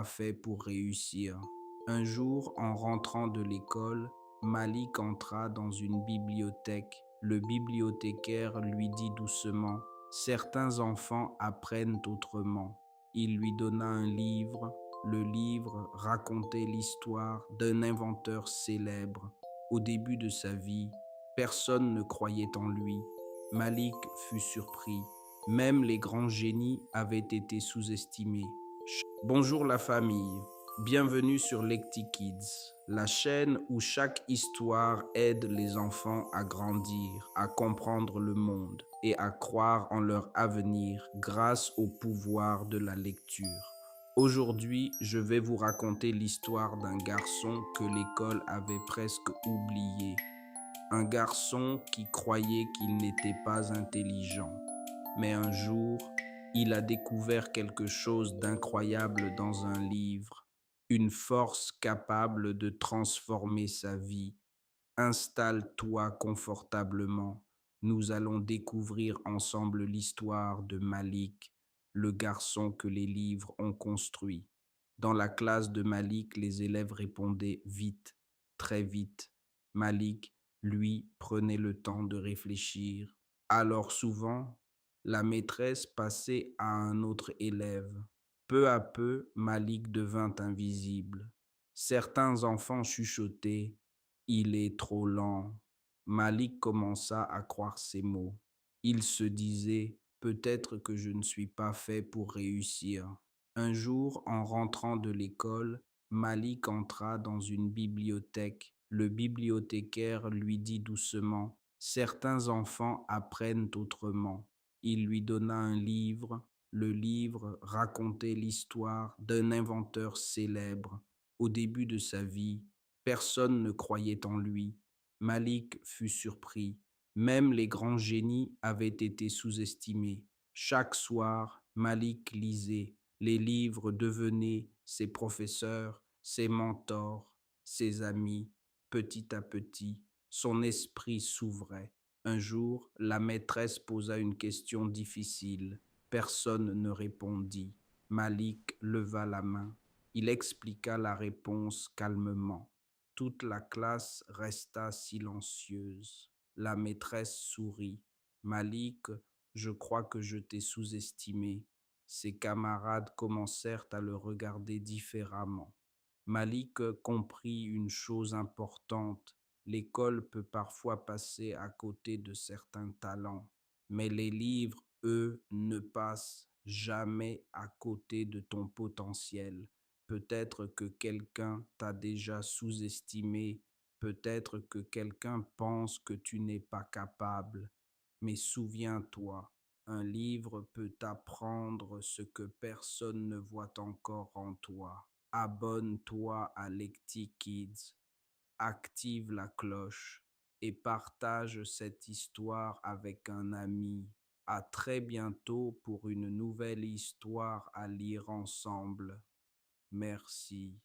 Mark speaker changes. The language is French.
Speaker 1: pas fait pour réussir. Un jour, en rentrant de l'école, Malik entra dans une bibliothèque. Le bibliothécaire lui dit doucement: Certains enfants apprennent autrement. Il lui donna un livre. Le livre racontait l'histoire d'un inventeur célèbre. Au début de sa vie, personne ne croyait en lui. Malik fut surpris. Même les grands génies avaient été sous-estimés. Bonjour la famille, bienvenue sur Lecti Kids, la chaîne où chaque histoire aide les enfants à grandir, à comprendre le monde et à croire en leur avenir grâce au pouvoir de la lecture. Aujourd'hui, je vais vous raconter l'histoire d'un garçon que l'école avait presque oublié. Un garçon qui croyait qu'il n'était pas intelligent. Mais un jour, il a découvert quelque chose d'incroyable dans un livre, une force capable de transformer sa vie. Installe-toi confortablement. Nous allons découvrir ensemble l'histoire de Malik, le garçon que les livres ont construit. Dans la classe de Malik, les élèves répondaient vite, très vite. Malik, lui, prenait le temps de réfléchir. Alors souvent, la maîtresse passait à un autre élève. Peu à peu, Malik devint invisible. Certains enfants chuchotaient: Il est trop lent. Malik commença à croire ces mots. Il se disait: Peut-être que je ne suis pas fait pour réussir. Un jour, en rentrant de l'école, Malik entra dans une bibliothèque. Le bibliothécaire lui dit doucement: Certains enfants apprennent autrement. Il lui donna un livre. Le livre racontait l'histoire d'un inventeur célèbre. Au début de sa vie, personne ne croyait en lui. Malik fut surpris. Même les grands génies avaient été sous-estimés. Chaque soir, Malik lisait. Les livres devenaient ses professeurs, ses mentors, ses amis. Petit à petit, son esprit s'ouvrait. Un jour, la maîtresse posa une question difficile. Personne ne répondit. Malik leva la main. Il expliqua la réponse calmement. Toute la classe resta silencieuse. La maîtresse sourit. Malik, je crois que je t'ai sous-estimé. Ses camarades commencèrent à le regarder différemment. Malik comprit une chose importante. L'école peut parfois passer à côté de certains talents, mais les livres, eux, ne passent jamais à côté de ton potentiel. Peut-être que quelqu'un t'a déjà sous-estimé, peut-être que quelqu'un pense que tu n'es pas capable, mais souviens-toi, un livre peut t'apprendre ce que personne ne voit encore en toi. Abonne-toi à Lecti Kids, active la cloche et partage cette histoire avec un ami. À très bientôt pour une nouvelle histoire à lire ensemble. Merci.